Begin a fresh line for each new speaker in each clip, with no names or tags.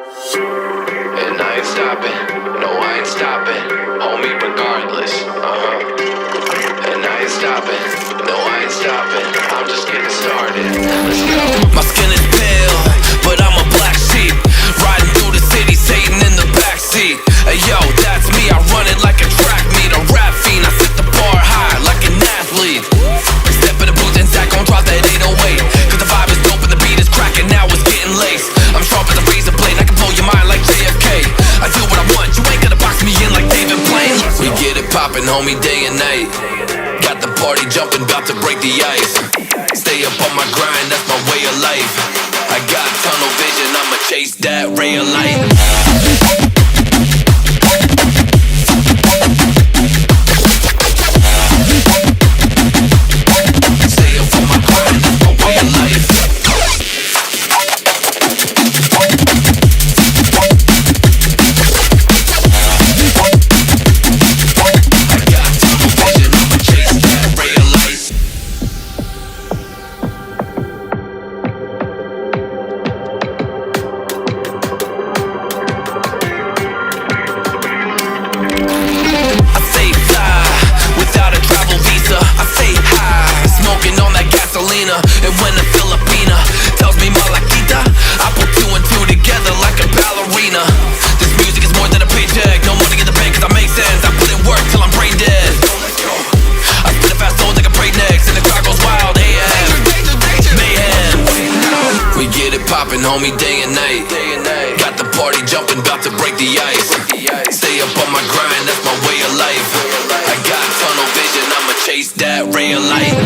And I ain't stopping, no I ain't stopping, homie regardless, And I ain't stopping, no I ain't stopping, I'm just getting started, let's go.
My skin is pale, but I'm a black sheep, riding through the city, Satan in the backseat. Hey yo, that's me, I run it like a track meet, a rap fiend, I set the bar high like an athlete. Step in the booth and Zach gon' drop that 808, cause the vibe is dope and the beat is cracking, now it's getting laced. I'm sharp as a razor blade, I can blow your mind like JFK. I do what I want, you ain't gonna box me in like David Blaine. We get it poppin', homie, day and night. Got the party jumping, about to break the ice. Stay up on my grind, that's my way of life. I got tunnel vision, I'ma chase that ray of light. And when a Filipina tells me Malakita, I put two and two together like a ballerina. This music is more than a paycheck, no money in the bank cause I make sense. I put in work till I'm brain dead. I spit a fast flow like a breaknecks and the crowd goes wild, mayhem. We get it poppin', homie, day and night. Got the party jumping, about to break the ice. Stay up on my grind, that's my way of life. I got tunnel vision, I'ma chase that ray of light.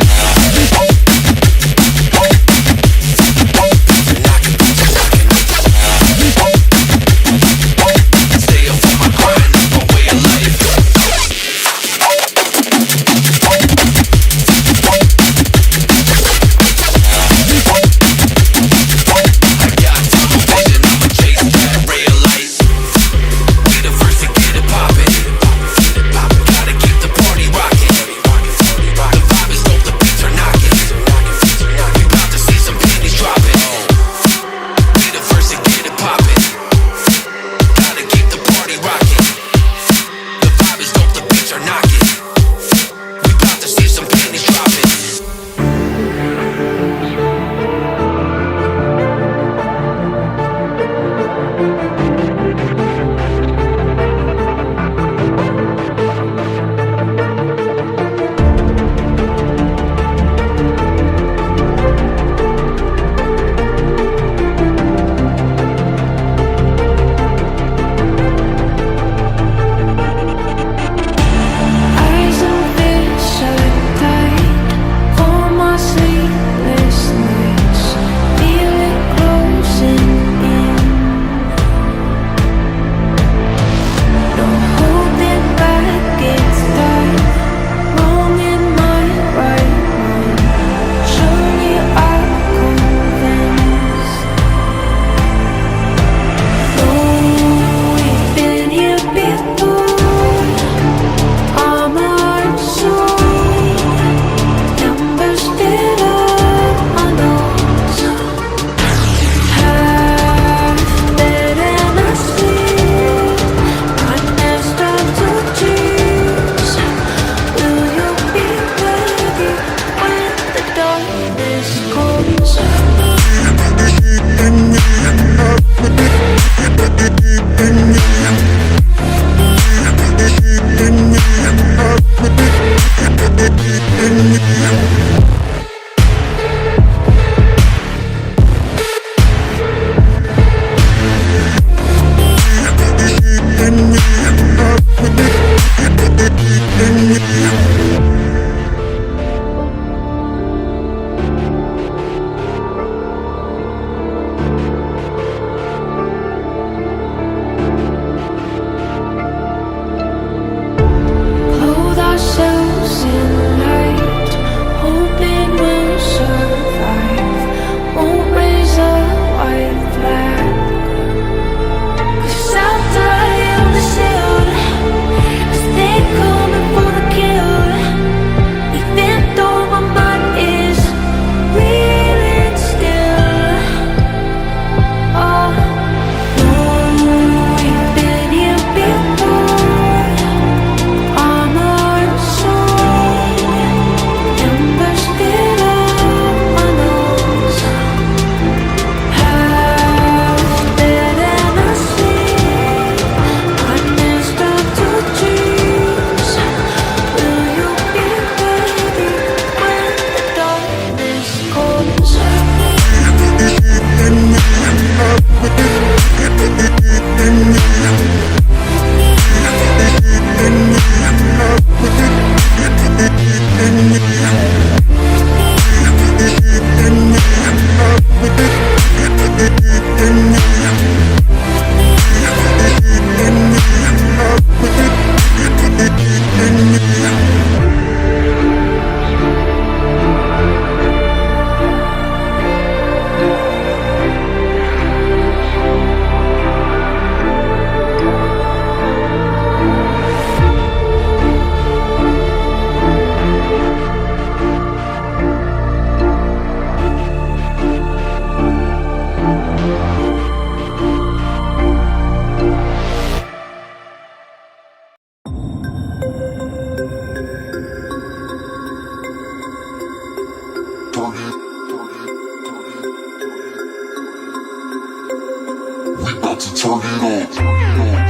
about to turn it up. Turn it.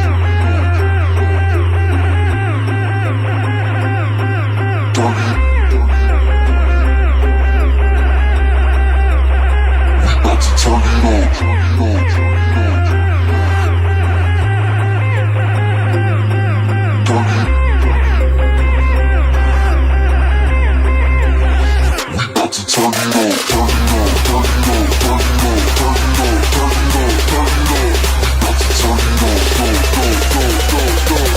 We about to turn it up. Turn it. We about to turn it up. Turn it up. Turn it up. Turn it up. Turn it up. Turn it up. Turn it up. We about to turn it up.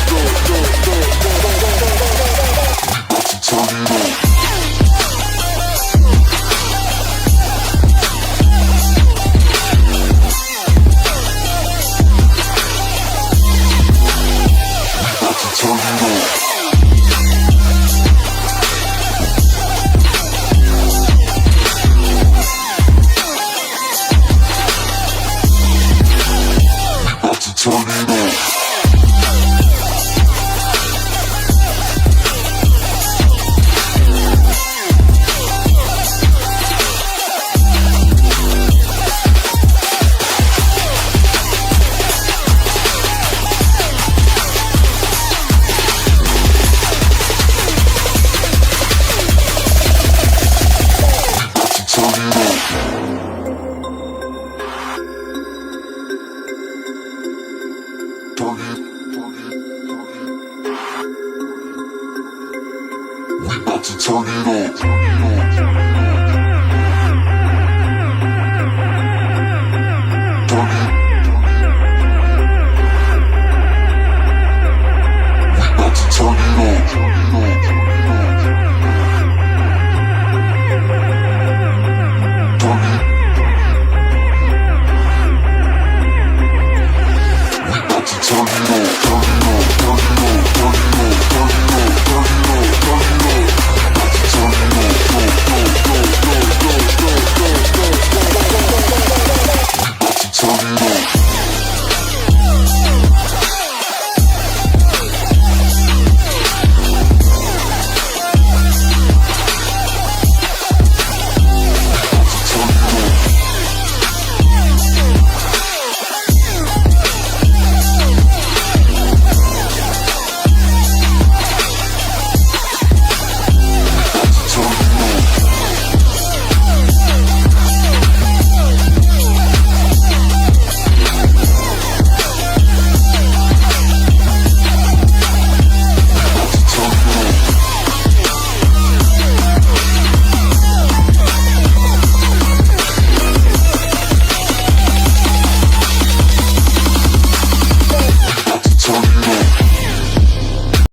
Go, go, go, go, go, go, go, go, go, go, go, go. We about to turn it up. Turn it up. We about to turn it up. We about to turn it up. Turn it.